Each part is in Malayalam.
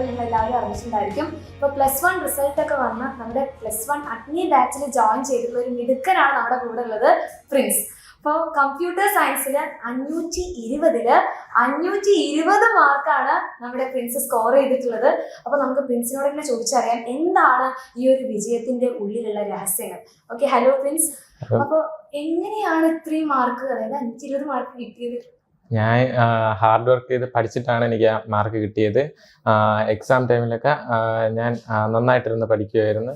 നിങ്ങൾ എല്ലാവരും അറിഞ്ഞിട്ടുണ്ടായിരിക്കും. ഇപ്പോൾ +1 റിസൾട്ടൊക്കെ വന്ന് നമ്മുടെ +1 അഗ്നി ബാച്ചിൽ ജോയിൻ ചെയ്തിട്ടുള്ള ഒരു മിടുക്കനാണ് നമ്മുടെ കൂടെ ഉള്ളത്, പ്രിൻസ്. അപ്പോൾ കമ്പ്യൂട്ടർ സയൻസിൽ 520 മാർക്കാണ് നമ്മുടെ പ്രിൻസ് സ്കോർ ചെയ്തിട്ടുള്ളത്. അപ്പോൾ നമുക്ക് പ്രിൻസിനോട് തന്നെ ചോദിച്ചറിയാം എന്താണ് ഈ ഒരു വിജയത്തിന്റെ ഉള്ളിലുള്ള രഹസ്യങ്ങൾ. Okay, hello Prince. അപ്പോൾ എങ്ങനെയാണ് ഇത്രയും മാർക്ക്, അതായത് 520 മാർക്ക് കിട്ടിയത്? ഞാൻ ഹാർഡ് വർക്ക് ചെയ്ത് പഠിച്ചിട്ടാണ് എനിക്ക് ആ മാർക്ക് കിട്ടിയത്. എക്സാം ടൈമിലൊക്കെ ഞാൻ നന്നായിട്ടിരുന്ന് പഠിക്കുമായിരുന്നു.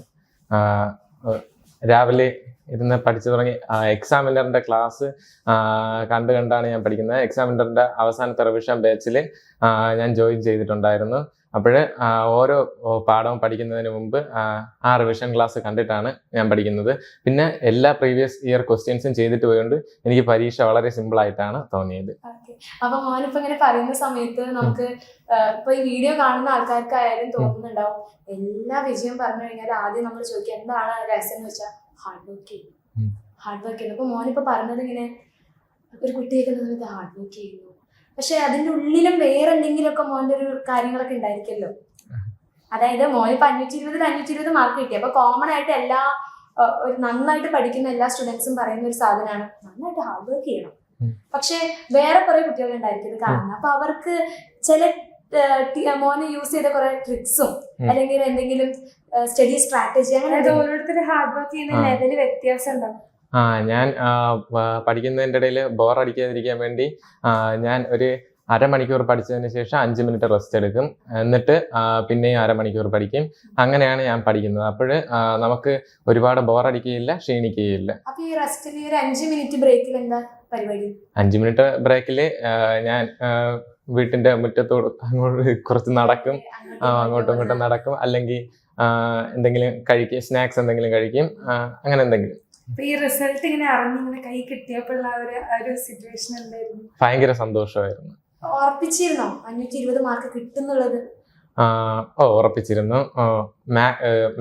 രാവിലെ ഇരുന്ന് പഠിച്ചു തുടങ്ങി. എക്സാമിനറിൻ്റെ ക്ലാസ് കണ്ടാണ് ഞാൻ പഠിക്കുന്നത്. എക്സാമിനറിൻ്റെ അവസാനത്തെ റിവിഷൻ ബാച്ചിൽ ഞാൻ ജോയിൻ ചെയ്തിട്ടുണ്ടായിരുന്നു. അപ്പോൾ ഓരോ പാഠവും പഠിക്കുന്നതിന് മുമ്പ് ആ റിവിഷൻ ക്ലാസ് കണ്ടിട്ടാണ് ഞാൻ പഠിക്കുന്നത്. പിന്നെ എല്ലാ പ്രീവിയസ് ഇയർ ക്വസ്റ്റ്യൻസും ചെയ്തിട്ട് പോയതുകൊണ്ട് എനിക്ക് പരീക്ഷ വളരെ സിമ്പിളായിട്ടാണ് തോന്നിയത്. അപ്പൊ മോനിപ്പോ ഇങ്ങനെ പറയുന്ന സമയത്ത് നമുക്ക് ഇപ്പൊ ഈ വീഡിയോ കാണുന്ന ആൾക്കാർക്കായാലും തോന്നുന്നുണ്ടാവും, എല്ലാ വിജയം പറഞ്ഞു കഴിഞ്ഞാൽ ആദ്യം നമ്മൾ ചോദിക്കുക എന്താണ് രഹസ്യം എന്ന് വെച്ചാൽ ഹാർഡ് വർക്ക് ചെയ്യുന്നു. അപ്പൊ മോനിപ്പോ പറഞ്ഞത് ഇങ്ങനെ ഒരു കുട്ടിയൊക്കെ ഹാർഡ് വർക്ക് ചെയ്യുന്നു, പക്ഷെ അതിന്റെ ഉള്ളിലും വേറെ എന്തെങ്കിലുമൊക്കെ മോന്റെ ഒരു കാര്യങ്ങളൊക്കെ ഉണ്ടായിരിക്കല്ലോ. അതായത് മോനിപ്പോ 520 മാർക്ക് കിട്ടി. അപ്പൊ കോമൺ ആയിട്ട് എല്ലാ ഒരു നന്നായിട്ട് പഠിക്കുന്ന എല്ലാ സ്റ്റുഡൻസും പറയുന്ന ഒരു സാധനമാണ് നന്നായിട്ട് ഹാർഡ് വർക്ക് ചെയ്യണം. പക്ഷെ വേറെ കുറെ കുട്ടികൾ ഉണ്ടായിരിക്കും ഇത് കാണുന്നത്. അപ്പൊ അവർക്ക് ചില മോന് യൂസ് ചെയ്ത കുറെ ട്രിക്സും അല്ലെങ്കിൽ എന്തെങ്കിലും സ്റ്റഡി സ്ട്രാറ്റജി അങ്ങനെ ഓരോരുത്തർ ഹാർഡ് വർക്ക് ചെയ്യുന്ന ലെവല് വ്യത്യാസം ഉണ്ടാവും. ഞാൻ പഠിക്കുന്നതിൻ്റെ ഇടയിൽ ബോറടിക്കാതിരിക്കാൻ വേണ്ടി ഞാൻ ഒരു അരമണിക്കൂർ പഠിച്ചതിന് ശേഷം 5 മിനിറ്റ് റെസ്റ്റ് എടുക്കും. എന്നിട്ട് പിന്നെയും അരമണിക്കൂർ പഠിക്കും. അങ്ങനെയാണ് ഞാൻ പഠിക്കുന്നത്. അപ്പോൾ നമുക്ക് ഒരുപാട് ബോറടിക്കുകയില്ല, ക്ഷീണിക്കുകയില്ല. 5 മിനിറ്റ് ബ്രേക്കിൽ എന്താ പരിപാടി? 5 മിനിറ്റ് ബ്രേക്കിൽ ഞാൻ വീട്ടിന്റെ മുറ്റത്തോട് അങ്ങോട്ട് കുറച്ച് നടക്കും, അങ്ങോട്ടും ഇങ്ങോട്ടും നടക്കും. അല്ലെങ്കിൽ എന്തെങ്കിലും കഴിക്കും, സ്നാക്സ് എന്തെങ്കിലും കഴിക്കും, അങ്ങനെ എന്തെങ്കിലും. ഈ റിസൾട്ട് ഇങ്ങനെ അറിഞ്ഞിങ്ങനെ കൈ കിട്ടിയപ്പോഴുള്ള ഒരു സിറ്റുവേഷൻ എന്തായിരുന്നു? ഭയങ്കര സന്തോഷമായിരുന്നു. ഉറപ്പിച്ചിരുന്നോ 520 മാർക്ക് കിട്ടുന്നുള്ളത്? ഉറപ്പിച്ചിരുന്നു.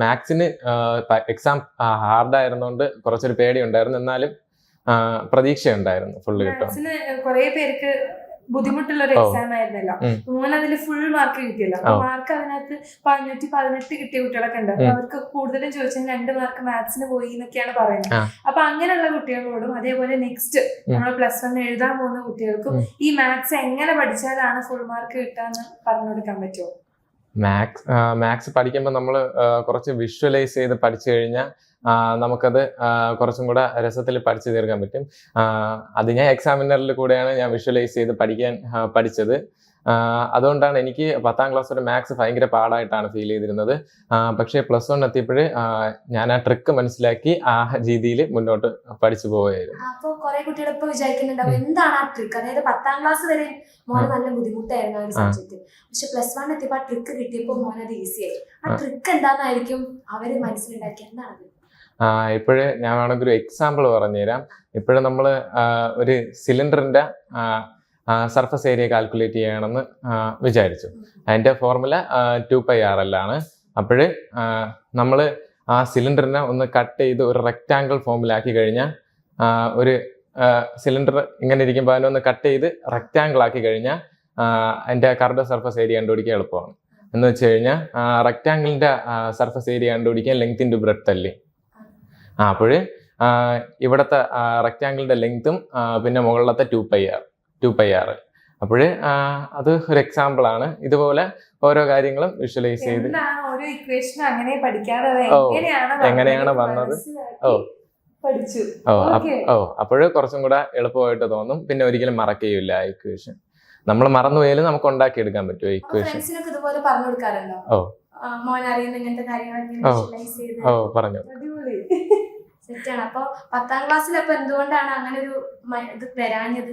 മാത്സിന് എക്സാം ഹാർഡായിരുന്നോണ്ട് കുറച്ചൊരു പേടിയുണ്ടായിരുന്നു, എന്നാലും പ്രതീക്ഷയുണ്ടായിരുന്നു ഫുള്ള് കിട്ടും. കുറെ പേർക്ക് ബുദ്ധിമുട്ടുള്ള ഒരു എക്സാം ആയിരുന്നല്ലോ. മോൻ അതില് ഫുൾ മാർക്ക് കിട്ടിയല്ലോ. അപ്പൊ മാർക്ക് അതിനകത്ത് 518 കിട്ടിയ കുട്ടികളൊക്കെ ഉണ്ട്. അപ്പൊ അവർക്ക് കൂടുതലും ചോദിച്ചാൽ 2 മാർക്ക് മാത്സിന് പോയി എന്നൊക്കെയാണ് പറയുന്നത്. അപ്പൊ അങ്ങനെയുള്ള കുട്ടികളോടും അതേപോലെ നെക്സ്റ്റ് നമ്മൾ +1 എഴുതാൻ പോകുന്ന കുട്ടികൾക്കും ഈ മാത്സ് എങ്ങനെ പഠിച്ചാലാണ് ഫുൾ മാർക്ക് കിട്ടാന്ന് പറഞ്ഞു കൊടുക്കാൻ പറ്റുമോ? മാത്സ് പഠിക്കുമ്പോൾ നമ്മൾ കുറച്ച് വിഷ്വലൈസ് ചെയ്ത് പഠിച്ചു കഴിഞ്ഞാൽ നമുക്കത് കുറച്ചും കൂടെ രസത്തിൽ പഠിച്ചു തീർക്കാൻ പറ്റും. അത് ഞാൻ എക്സാമിനറിൽ കൂടെയാണ് ഞാൻ വിഷ്വലൈസ് ചെയ്ത് പഠിച്ചത്. അതുകൊണ്ടാണ് എനിക്ക് 10ാം ക്ലാസ് വരെ മാത്സ് ഭയങ്കര പാടായിട്ടാണ് ഫീൽ ചെയ്തിരുന്നത്. പക്ഷേ +1 എത്തിയപ്പോൾ ഞാൻ ആ ട്രിക്ക് മനസ്സിലാക്കി ആ രീതിയിൽ മുന്നോട്ട് പഠിച്ചു പോവുകയായിരുന്നു. അപ്പോൾ കുറെ കുട്ടികൾ ഇപ്പോൾ വിചാരിക്കുന്നുണ്ടാവും എന്താണ് ആ ട്രിക്ക്. അതായത് 10ാം ക്ലാസ് വരെ മോന് നല്ല ബുദ്ധിമുട്ടായിരുന്നു ആ ഒരു സബ്ജക്ട്. പക്ഷെ +1 എത്തിയപ്പോൾ ആ ട്രിക്ക് കിട്ടിയപ്പോൾ മോൻ അത് ഈസിയായി. ആ ട്രിക്ക് എന്താണെന്നായിരിക്കും അവര് മനസ്സിലുണ്ടാക്കി? എന്താണത്? ഇപ്പോഴ് ഞാൻ വേണമെങ്കിൽ ഒരു എക്സാമ്പിൾ പറഞ്ഞുതരാം. ഇപ്പോഴും നമ്മൾ ഒരു സിലിണ്ടറിന്റെ സർഫസ് ഏരിയ കാൽക്കുലേറ്റ് ചെയ്യണമെന്ന് വിചാരിച്ചു. അതിൻ്റെ ഫോർമുല 2πRL ആണ്. അപ്പോൾ നമ്മൾ ആ സിലിണ്ടറിനെ ഒന്ന് കട്ട് ചെയ്ത് ഒരു റെക്റ്റാങ്കിൾ ഫോമിലാക്കി കഴിഞ്ഞാൽ, ഒരു സിലിണ്ടർ ഇങ്ങനെ ഇരിക്കുമ്പോൾ അതിനൊന്ന് കട്ട് ചെയ്ത് റെക്റ്റാങ്കിൾ ആക്കി കഴിഞ്ഞാൽ അതിൻ്റെ കറക്റ്റ് സർഫസ് ഏരിയ കണ്ടുപിടിക്കാൻ എളുപ്പമാണ്. എന്ന് വെച്ച് കഴിഞ്ഞാൽ റെക്റ്റാങ്കിളിൻ്റെ സർഫസ് ഏരിയ കണ്ടുപിടിക്കാൻ ലെങ്ത് ഇൻറ്റു ബ്രെഡ്ത്ത് അല്ലേ. അപ്പോൾ ഇവിടുത്തെ റെക്റ്റാങ്കിളിൻ്റെ ലെങ്ത്തും പിന്നെ മുകളിലത്തെ 2πR. അപ്പോൾ അത് ഒരു എക്സാമ്പിൾ ആണ്. ഇതുപോലെ ഓരോ കാര്യങ്ങളും വിഷ്വലൈസ് ചെയ്ത് എങ്ങനെയാണ് വന്നത് അപ്പോൾ കുറച്ചും കൂടെ എളുപ്പമായിട്ട് തോന്നും. പിന്നെ ഒരിക്കലും മറക്കുകയില്ല ആ ഇക്വേഷൻ. നമ്മൾ മറന്നു പോയാലും നമുക്ക് ഉണ്ടാക്കിയെടുക്കാൻ പറ്റും ഇക്വേഷൻ. പറഞ്ഞു. സെറ്റാണ്. അപ്പൊ 10ാം ക്ലാസ്സിൽ അപ്പൊ എന്തുകൊണ്ടാണ് അങ്ങനെ ഒരു ഇത് വരാഞ്ഞത്?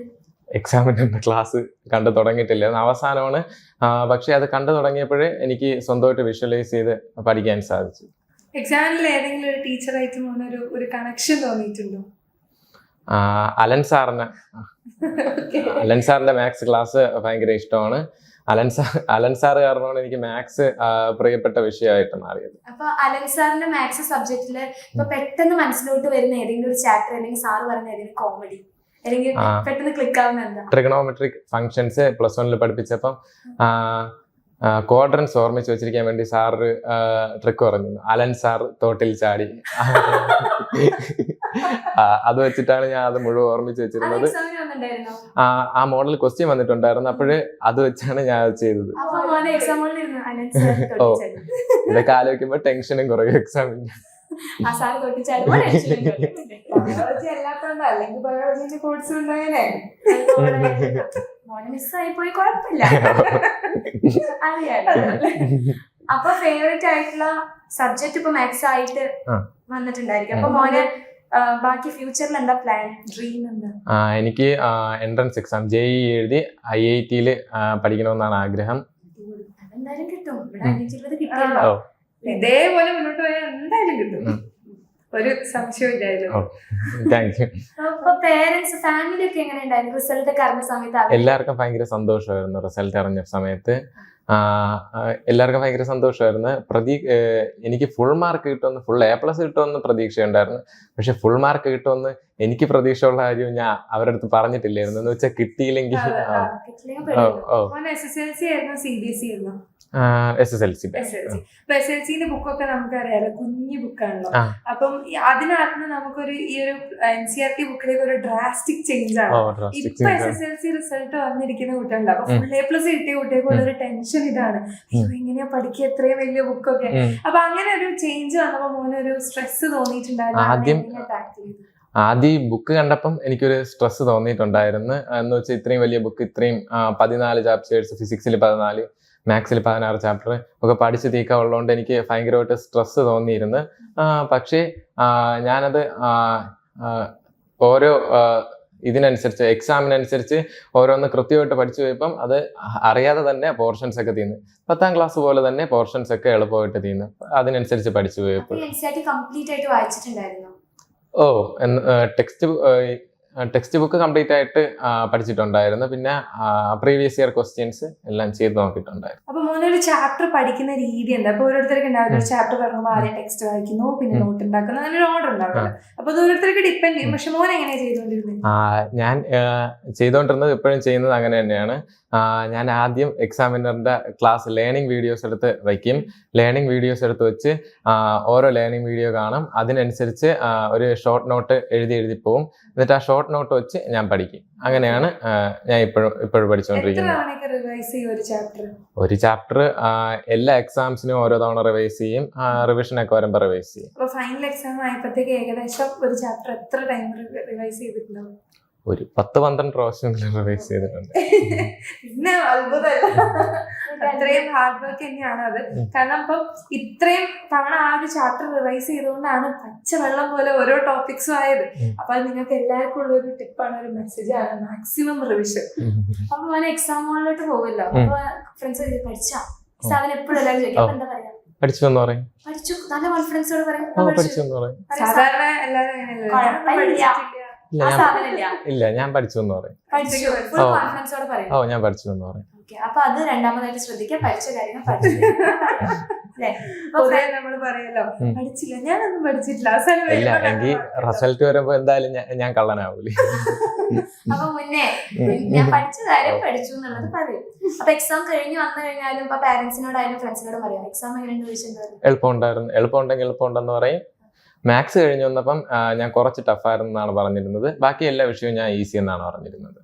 എക്സാമിന്റെ ക്ലാസ് കണ്ടു തുടങ്ങിയിട്ടില്ല, അവസാനമാണ്. പക്ഷെ അത് കണ്ടു തുടങ്ങിയപ്പോഴേ എനിക്ക് സ്വന്തമായിട്ട് വിഷ്വലൈസ് ചെയ്ത് പഠിക്കാൻ സാധിച്ചു. എക്സാമിൽ ഏതെങ്കിലും ഒരു ടീച്ചറായിട്ട് ഒരു കണക്ഷൻ തോന്നിയിട്ടുണ്ടോ? അലൻ സാറിന്റെ മാത്സ് ക്ലാസ് ഭയങ്കര ഇഷ്ടമാണ്. അലൻ സാർ കാരണമാണ് എനിക്ക് മാത്സ് പ്രിയപ്പെട്ട വിഷയമായിട്ട് മാറിയത്. അപ്പൊ അലൻ സാറിന്റെ മാത്സ് സബ്ജക്റ്റില് ഇപ്പൊ പെട്ടെന്ന് മനസ്സിലോട്ട് വരുന്ന ഏതെങ്കിലും ഒരു ചാപ്റ്റർ അല്ലെങ്കിൽ സാറ് പറയുന്ന ഏതെങ്കിലും കോമഡി അല്ലെങ്കിൽ പെട്ടെന്ന് ക്ലിക്ക് ആവുന്ന എന്താ? ട്രിഗണോമെട്രിക് ഫങ്ഷൻസ് +1 പഠിപ്പിച്ചപ്പം ക്വാഡ്രൻസ് ഓർമ്മിച്ച് വെച്ചിരിക്കാൻ വേണ്ടി സാറ് ട്രിക്ക് പറഞ്ഞു. അലൻ സാർ തോട്ടിൽ ചാടി. അത് വെച്ചിട്ടാണ് ഞാൻ അത് മുഴുവൻ ഓർമ്മിച്ച് വെച്ചിരുന്നത്. ആ മോഡൽ ക്വസ്റ്റ്യൻ വന്നിട്ടുണ്ടായിരുന്നു. അപ്പോഴ് അത് വെച്ചാണ് ഞാൻ അത് ചെയ്തത്. ഓ, ഇതൊക്കെ ആലോചിക്കുമ്പോ ടെൻഷനും കുറയും എക്സാമിന്. അപ്പൊ ഫേവറേറ്റ് ആയിട്ടുള്ള സബ്ജക്ട് ഇപ്പൊ മാത്സ് ആയിട്ട് വന്നിട്ടുണ്ടായിരിക്കും. അപ്പൊ മോനെ ബാക്കി ഫ്യൂച്ചറിൽ എന്താ പ്ലാൻ, ഡ്രീം എന്താ? എനിക്ക് എൻട്രൻസ് എക്സാം JEE എഴുതി IIT പഠിക്കണമെന്നാണ് ആഗ്രഹം. എന്തായാലും കിട്ടും. ഇവിടെ അന്വേഷിച്ചത് കിട്ടിയല്ലോ. ഇതേപോലെ മുന്നോട്ട് പോയാൽ എന്തായാലും കിട്ടും, ഒരു സംശയമില്ലായിരുന്നു. പേരൻസ് ഫാമിലി ഒക്കെ എങ്ങനെയുണ്ടായിരുന്നു റിസൾട്ട് ഒക്കെ അറിഞ്ഞ സമയത്ത്? എല്ലാവർക്കും ഭയങ്കര സന്തോഷമായിരുന്നു. റിസൾട്ട് അറിഞ്ഞ സമയത്ത് എല്ലാവർക്കും ഭയങ്കര സന്തോഷമായിരുന്നു. എനിക്ക് ഫുൾ മാർക്ക് കിട്ടുമെന്ന്, ഫുൾ A+ കിട്ടുമെന്ന് പ്രതീക്ഷയുണ്ടായിരുന്നു. പക്ഷെ ഫുൾ മാർക്ക് കിട്ടുമെന്ന് എനിക്ക് പ്രതീക്ഷയുള്ള കാര്യം ഞാൻ അവരുടെ അടുത്ത് പറഞ്ഞിട്ടില്ലായിരുന്നു. എന്ന് വെച്ചാൽ കിട്ടിയില്ലെങ്കിൽ SSLC. SSLCന്റെ ബുക്കൊക്കെ നമുക്കറിയാലോ, കുഞ്ഞു ബുക്കാണല്ലോ. അപ്പം അതിനകത്ത് നമുക്കൊരു ഈ ഒരു NCERT ബുക്കിലേക്ക് ഒരു ഡ്രാസ്റ്റിക് ചേഞ്ച് ആണ്. ഇപ്പൊ SSLC റിസൾട്ട് വന്നിരിക്കുന്ന കുട്ടികളുണ്ട്. അപ്പൊ ഫുൾ A+ കിട്ടിയ കുട്ടികൾക്കുള്ള ഒരു ടെൻഷൻ ഇതാണ്, അയ്യോ എങ്ങനെയാ പഠിക്കുക എത്രയും വലിയ ബുക്കൊക്കെ. അപ്പൊ അങ്ങനെ ഒരു ചേഞ്ച് വന്നപ്പോ മോനൊരു സ്ട്രെസ് തോന്നിയിട്ടുണ്ടായിരുന്നു? ആദ്യം ബുക്ക് കണ്ടപ്പം എനിക്കൊരു സ്ട്രെസ് തോന്നിയിട്ടുണ്ടായിരുന്നു. എന്ന് വെച്ചാൽ ഇത്രയും വലിയ ബുക്ക്, ഇത്രയും 14 ചാപ്റ്റേഴ്സ്, ഫിസിക്സിൽ 14, മാത്സിൽ 16 ചാപ്റ്റർ ഒക്കെ പഠിച്ച് തീക്കാവുള്ളതുകൊണ്ട് എനിക്ക് ഭയങ്കരമായിട്ട് സ്ട്രെസ് തോന്നിയിരുന്നു. പക്ഷേ ഞാനത് ഓരോ ഇതിനനുസരിച്ച്, എക്സാമിനനുസരിച്ച് ഓരോന്ന് കൃത്യമായിട്ട് പഠിച്ചു പോയപ്പം അത് അറിയാതെ തന്നെ പോർഷൻസ് ഒക്കെ തീർന്നു. 10ാം ക്ലാസ് പോലെ തന്നെ പോർഷൻസ് ഒക്കെ എളുപ്പമായിട്ട് തീർന്നു. അതിനനുസരിച്ച് പഠിച്ചു പോയപ്പോൾ ടെക്സ്റ്റ് ബുക്ക് കംപ്ലീറ്റ് ആയിട്ട് പഠിച്ചിട്ടുണ്ടായിരുന്നു. പിന്നെ പ്രീവിയസ് ഇയർ ക്വസ്റ്റ്യൻസ് എല്ലാം ചെയ്ത് നോക്കിയിട്ടുണ്ടായിരുന്നു. അപ്പൊ മോനൊരു ചാപ്റ്റർ പഠിക്കുന്ന രീതി എന്താ? അപ്പൊ ഓരോരുത്തർക്ക് ഉണ്ടാവില്ല, ഒരു ചാപ്റ്റർ പറയുമ്പോൾ ആദ്യം ടെക്സ്റ്റ് വായിക്കുന്നു, പിന്നെ നോട്ട് ഉണ്ടാക്കുന്നു, അങ്ങനെ ഒരു ഓർഡർ ഉണ്ടാവില്ല. അപ്പൊ അത് ഓരോരുത്തർക്ക് ഡിപ്പെൻഡ് ചെയ്യും. പക്ഷെ മോൻ എങ്ങനെയാ ചെയ്തുകൊണ്ടിരുന്നത്? ഞാൻ ചെയ്തുകൊണ്ടിരുന്നത് ഇപ്പോഴും ചെയ്യുന്നത് അങ്ങനെ തന്നെയാണ്. ഞാൻ ആദ്യം എക്സാമിനറിന്റെ ക്ലാസ് ലേണിംഗ് വീഡിയോസ് എടുത്ത് വയ്ക്കും. ലേണിംഗ് വീഡിയോസ് എടുത്ത് വെച്ച് ഓരോ ലേണിംഗ് വീഡിയോ കാണും. അതിനനുസരിച്ച് ഒരു ഷോർട്ട് നോട്ട് എഴുതി പോവും. എന്നിട്ട് ആ ഷോർട്ട് നോട്ട് വെച്ച് ഞാൻ പഠിക്കും. അങ്ങനെയാണ് ഞാൻ ഇപ്പോഴും പഠിച്ചുകൊണ്ടിരിക്കുന്നത്. ഒരു ചാപ്റ്റർ എല്ലാ എക്സാംസിനും ഓരോ തവണ റിവൈസ് ചെയ്യും. റിവിഷനൊക്കെ വരുമ്പോൾ റിവൈസ് ചെയ്യും. ഫൈനൽ എക്സാം ആയപ്പോഴത്തേക്ക് ഏകദേശം ഒരു ചാപ്റ്റർ എത്ര ടൈം റിവൈസ് ചെയ്തിട്ടുണ്ടാവും? ഒരു 10-12 പ്രാവശ്യം റിവൈസ് ചെയ്തിട്ടുണ്ട്. പിന്നെ അത്ഭുതമല്ല, അത്രയും ഹാർഡ് വർക്ക് തന്നെയാണ് അത്. കാരണം ഇപ്പം ഇത്രയും തവണ ആ ഒരു ചാപ്റ്റർ റിവൈസ് ചെയ്തുകൊണ്ടാണ് പച്ചവെള്ളം പോലെ ഓരോ ടോപ്പിക്സും ആയത്. അപ്പൊ അത് നിങ്ങൾക്ക് എല്ലാവർക്കും ഉള്ള ഒരു ടിപ്പാണ്, ഒരു മെസ്സേജ് ആണ്, മാക്സിമം റിവിഷൻ. അപ്പൊ മോനെ എക്സാം ഹോളിലോട്ട് പോവല്ലോ, അപ്പൊ ഫ്രണ്ട്സ് പഠിച്ചാ സാധനം എപ്പോഴും എല്ലാവരും ചോദിക്കും, എന്താ പറയാ? പഠിച്ചു എന്ന് പറയും. പഠിച്ചു, നല്ല കോൺഫിഡൻസോട് പറയും. സാധാരണ എല്ലാവരും ഇല്ല, ഞാൻ പഠിച്ചു എന്ന് പറയും. ഞാൻ പഠിച്ചു എന്ന് പറയും. അപ്പൊ അത് രണ്ടാമതായിട്ട് ശ്രദ്ധിക്കുക, പഠിച്ച കാര്യങ്ങൾ നമ്മൾ പറയല്ലോ, പഠിച്ചില്ല, ഞാനൊന്നും പഠിച്ചിട്ടില്ല. ഇല്ല, എങ്കിൽ റിസൾട്ട് വരുമ്പോ എന്തായാലും ഞാൻ കള്ളനാവൂലേ. അപ്പൊ മുന്നേ ഞാൻ പഠിച്ച കാര്യം പഠിച്ചു എന്നുള്ളത് പറയും. അപ്പൊ എക്സാം കഴിഞ്ഞ് വന്നു കഴിഞ്ഞാലും ഇപ്പൊ പാരന്റ്സിനോടായാലും ഫ്രണ്ട്സിനോടും പറയാം, എക്സാം എങ്ങനെയുണ്ട് ചോദിച്ചിട്ടുണ്ടായിരുന്നു? എളുപ്പമുണ്ടെങ്കിൽ എളുപ്പമുണ്ടെന്ന് പറയും. മാത്സ് കഴിഞ്ഞ് വന്നപ്പം ഞാൻ കുറച്ച് ടഫായിരുന്നാണ് പറഞ്ഞിരുന്നത്. ബാക്കി എല്ലാ വിഷയവും ഞാൻ ഈസി എന്നാണ് പറഞ്ഞിരുന്നത്.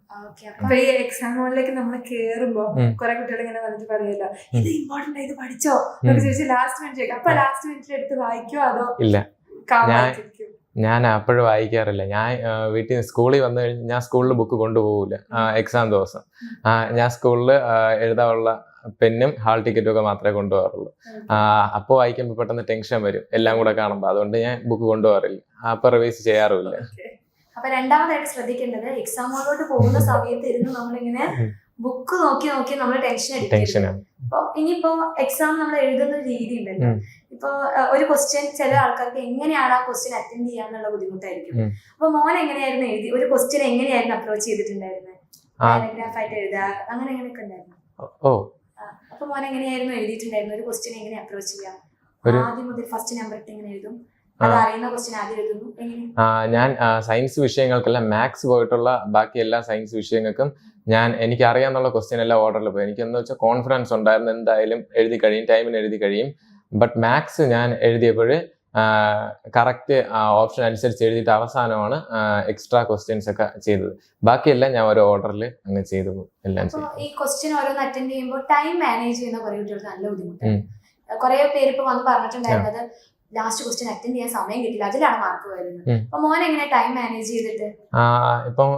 അപ്പൊ ഈ എക്സാം ഹോളിലേക്ക് നമ്മൾ കേറുമ്പോ കുറെ കുട്ടികൾ ഇങ്ങനെ വന്നിട്ട് പറയുമല്ലോ, ഇത് ഇമ്പോർട്ടന്റ്, ഇത് പഠിച്ചോ എന്നൊക്കെ ചോദിച്ചു ലാസ്റ്റ് മിനിറ്റ് ചോദിക്കും. അപ്പൊ ലാസ്റ്റ് മിനിറ്റിൽ എടുത്ത് വായിക്കോ അതോ? ഇല്ല, ഞാൻ അപ്പോഴും വായിക്കാറില്ല. ഞാൻ വീട്ടിൽ സ്കൂളിൽ വന്നു കഴിഞ്ഞ് ഞാൻ സ്കൂളിൽ ബുക്ക് കൊണ്ടുപോകില്ല എക്സാം ദിവസം. ഞാൻ സ്കൂളിൽ എഴുതാനുള്ള പെന്നും ഹാൾ ടിക്കറ്റും ഒക്കെ മാത്രമേ കൊണ്ടുപോകാറുള്ളൂ. അപ്പോൾ വായിക്കുമ്പോൾ പെട്ടെന്ന് ടെൻഷൻ വരും എല്ലാം കൂടെ കാണുമ്പോൾ. അതുകൊണ്ട് ഞാൻ ബുക്ക് കൊണ്ടുപോകാറില്ല, അപ്പൊ റിവൈസ് ചെയ്യാറുമില്ല. അപ്പൊ രണ്ടാമതായിട്ട് ശ്രദ്ധിക്കേണ്ടത്, എക്സാം ഹോളിലോട്ട് പോകുന്ന സമയത്ത് ഇരുന്ന് നമ്മളിങ്ങനെ ബുക്ക് നോക്കി നമ്മൾ ടെൻഷനാണ്. അപ്പൊ ഇനിയിപ്പോ എക്സാം നമ്മൾ എഴുതുന്ന രീതി ഉണ്ടല്ലോ, ഇപ്പൊ ഒരു ക്വസ്റ്റ്യൻ ചില ആൾക്കാർക്ക് എങ്ങനെയാണ് ആ ക്വസ്റ്റ്യൻ അറ്റൻഡ് ചെയ്യാന്നുള്ള ബുദ്ധിമുട്ടായിരിക്കും. അപ്പൊ മോൻ എങ്ങനെയായിരുന്നു എഴുതി ഒരു ക്വസ്റ്റ്യൻ എങ്ങനെയായിരുന്നു അപ്രോച്ച് ചെയ്തിട്ടുണ്ടായിരുന്നത്? പാരഗ്രാഫ് ആയിട്ട് എഴുതുക, അങ്ങനെ എങ്ങനെയൊക്കെ ഉണ്ടായിരുന്നു? അപ്പൊ മോൻ എങ്ങനെയായിരുന്നു എഴുതിയിട്ടുണ്ടായിരുന്നു ഒരു ക്വസ്റ്റ്യൻ എങ്ങനെ അപ്രോച്ച് ചെയ്യാം? ആദ്യം മുതൽ ഫസ്റ്റ് നമ്പർ ഇട്ട് എങ്ങനെ എഴുതും, അത് അറിയുന്ന ക്വസ്റ്റ്യൻ ആദ്യം എഴുതുന്നു എങ്ങനെ? ഞാൻ സയൻസ് വിഷയങ്ങൾക്കെല്ലാം മാത്സ് പോയിട്ടുള്ള ബാക്കി എല്ലാ സയൻസ് വിഷയങ്ങൾക്കും എനിക്ക് അറിയാന്നുള്ള ക്വസ്റ്റ്യൻ എല്ലാം ഓർഡറിൽ പോയി. എനിക്ക് എന്ന് വെച്ചാൽ കോൺഫിഡൻസ് ഉണ്ടായിരുന്നു എന്തായാലും എഴുതി കഴിയും, ടൈമിന് എഴുതി കഴിയും. ബട്ട് മാത്സ് ഞാൻ എഴുതിയപ്പോൾ കറക്റ്റ് ഓപ്ഷൻ അനുസരിച്ച് എഴുതിയിട്ട് അവസാനമാണ് എക്സ്ട്രാ ക്വസ്റ്റ്യൻസ് ഒക്കെ ചെയ്തത്. ബാക്കിയെല്ലാം ഞാൻ ഒരു ഓർഡറിൽ അങ്ങ് ചെയ്തു എല്ലാം ചെയ്തു. ഈ ക്വസ്റ്റ്യൻ ഓരോന്ന് അറ്റൻഡ് ചെയ്യുമ്പോൾ ടൈം മാനേജ് ചെയ്യുന്ന കുറെ കുട്ടികൾക്ക് നല്ല ബുദ്ധിമുട്ടാണ്. കുറെ പേര് ഇപ്പൊ വന്ന് പറഞ്ഞിട്ടുണ്ടായിരുന്നത് ലാസ്റ്റ് ക്വസ്റ്റ്യൻ അറ്റൻഡ് ചെയ്യാൻ സമയം കിട്ടില്ല, അതിലാണ് മാർക്ക് വരുന്നത്. അപ്പൊ മോൻ എങ്ങനെ ടൈം മാനേജ് ചെയ്തിട്ട്? ഇപ്പം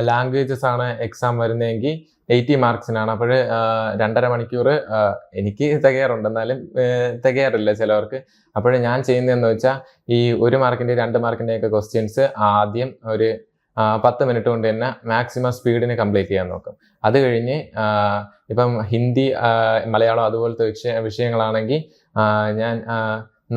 ലാംഗ്വേജസ് ആണ് എക്സാം വരുന്നതെങ്കിൽ 80 മാർക്സിനാണ്. അപ്പോൾ 2.5 മണിക്കൂർ എനിക്ക് തികയാറുണ്ട്, എന്നാലും തികയാറില്ല ചിലവർക്ക്. അപ്പോൾ ഞാൻ ചെയ്യുന്നതെന്ന് വെച്ചാൽ ഈ 1 മാർക്കിന്റെ 2 മാർക്കിന്റെ ഒക്കെ ക്വസ്റ്റ്യൻസ് ആദ്യം ഒരു 10 മിനിറ്റ് കൊണ്ട് തന്നെ മാക്സിമം സ്പീഡിന് കംപ്ലീറ്റ് ചെയ്യാൻ നോക്കും. അത് കഴിഞ്ഞ് ഇപ്പം ഹിന്ദി, മലയാളം അതുപോലത്തെ വിഷയങ്ങളാണെങ്കിൽ ഞാൻ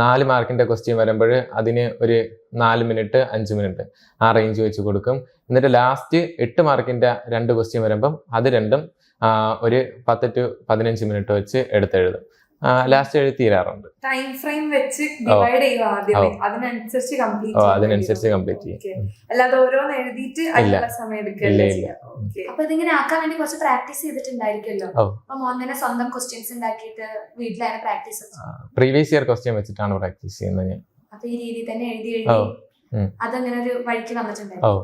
4 മാർക്കിന്റെ ക്വസ്റ്റ്യൻ വരുമ്പോൾ അതിന് ഒരു 4 മിനിറ്റ് 5 മിനിറ്റ് ആ റേഞ്ച് വെച്ച് കൊടുക്കും. എന്നിട്ട് ലാസ്റ്റ് 8 മാർക്കിന്റെ 2 ക്വസ്റ്റ്യൻ വരുമ്പം അത് രണ്ടും ഒരു 10 to 15 മിനിറ്റ് വെച്ച് എടുത്തെഴുതും. ലാസ്റ്റ് എഴുതി തീരാറുണ്ട്. ടൈം ഫ്രെയിം വെച്ച് ഡിവൈഡ് ചെയ്യുക ആദ്യമേ, അതിനനുസരിച്ച് കംപ്ലീറ്റ് ചെയ്യും. അല്ലാതെ ഓരോന്ന് എഴുതിയിട്ട് അതിനുള്ള സമയം എടുക്കില്ല. അപ്പൊ ഇതിങ്ങനെ ആക്കാൻ വേണ്ടി കുറച്ച് പ്രാക്ടീസ് ചെയ്തിട്ടുണ്ടായിരിക്കുമല്ലോ. അപ്പൊ മോൻ തന്നെ സ്വന്തം ക്വസ്റ്റ്യൻസ് ഉണ്ടാക്കിയിട്ട് വീട്ടിലാണ് പ്രാക്ടീസ്? പ്രീവിയസ് ഇയർ ക്വസ്റ്റ്യൻ വെച്ചിട്ടാണ് പ്രാക്ടീസ് ചെയ്യുന്നത് ഞാൻ. അപ്പൊ ഈ രീതി തന്നെ എഴുതി അതങ്ങനെ ഒരു വഴിക്ക് വന്നിട്ടുണ്ടായിരുന്നു.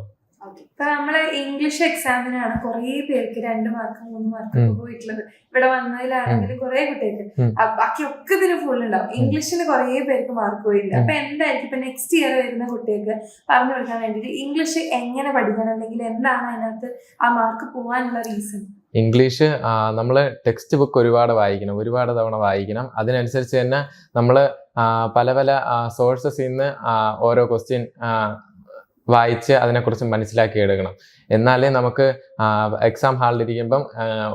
ഇപ്പൊ നമ്മള് ഇംഗ്ലീഷ് എക്സാമിനാണ് കുറെ പേർക്ക് 2 മാർക്ക് 3 മാർക്ക് പോയിട്ടുള്ളത്. ഇവിടെ വന്നതിലാണെങ്കിലും കുറെ കുട്ടികൾക്ക്, ബാക്കിയൊക്കെ ഇതിന് ഫുൾ ഉണ്ടാവും. ഇംഗ്ലീഷിന് കുറെ പേർക്ക് മാർക്ക് പോയിട്ടുണ്ട്. അപ്പൊ എന്തായിരിക്കും ഇപ്പൊ നെക്സ്റ്റ് ഇയർ വരുന്ന കുട്ടികൾക്ക് പറഞ്ഞു കൊടുക്കാൻ വേണ്ടിട്ട് ഇംഗ്ലീഷ് എങ്ങനെ പഠിക്കണം, അല്ലെങ്കിൽ എന്താണ് അതിനകത്ത് ആ മാർക്ക് പോവാനുള്ള റീസൺ? ഇംഗ്ലീഷ് നമ്മൾ ടെക്സ്റ്റ് ബുക്ക് ഒരുപാട് തവണ വായിക്കണം. അതിനനുസരിച്ച് തന്നെ നമ്മൾ പല സോഴ്സസിൽ നിന്ന് ഓരോ ക്വസ്റ്റ്യൻ വായിച്ച് അതിനെക്കുറിച്ച് മനസ്സിലാക്കി എടുക്കണം. എന്നാലേ നമുക്ക് എക്സാം ഹാളിലിരിക്കുമ്പം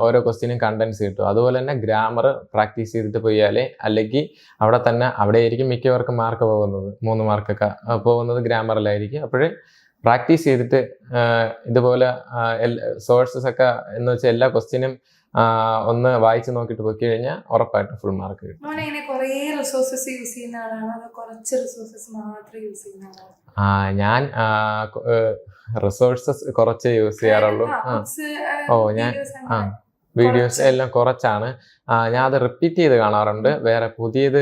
ഓരോ ക്വസ്റ്റ്യനും കണ്ടൻസ് കിട്ടും. അതുപോലെ തന്നെ ഗ്രാമർ പ്രാക്ടീസ് ചെയ്തിട്ട് പോയാലേ, അല്ലെങ്കിൽ അവിടെ ആയിരിക്കും മിക്കവർക്കും മാർക്ക് പോകുന്നത്, 3 മാർക്കൊക്കെ പോകുന്നത് ഗ്രാമറിലായിരിക്കും. അപ്പോൾ പ്രാക്ടീസ് ചെയ്തിട്ട് ഇതുപോലെ സോഴ്സസ് ഒക്കെ എന്ന് വെച്ചാൽ എല്ലാ ക്വസ്റ്റ്യനും ഒന്ന് വായിച്ചു നോക്കിയിട്ട് പോയി കഴിഞ്ഞാൽ ഉറപ്പായിട്ട് ഫുൾ മാർക്ക് കിട്ടും. ഞാൻ റിസോഴ്സസ് കുറച്ച് യൂസ് ചെയ്യാറുള്ളൂ. ഞാൻ വീഡിയോസ് എല്ലാം കുറച്ചാണ്. ഞാൻ അത് റിപ്പീറ്റ് ചെയ്ത് കാണാറുണ്ട്. വേറെ പുതിയത്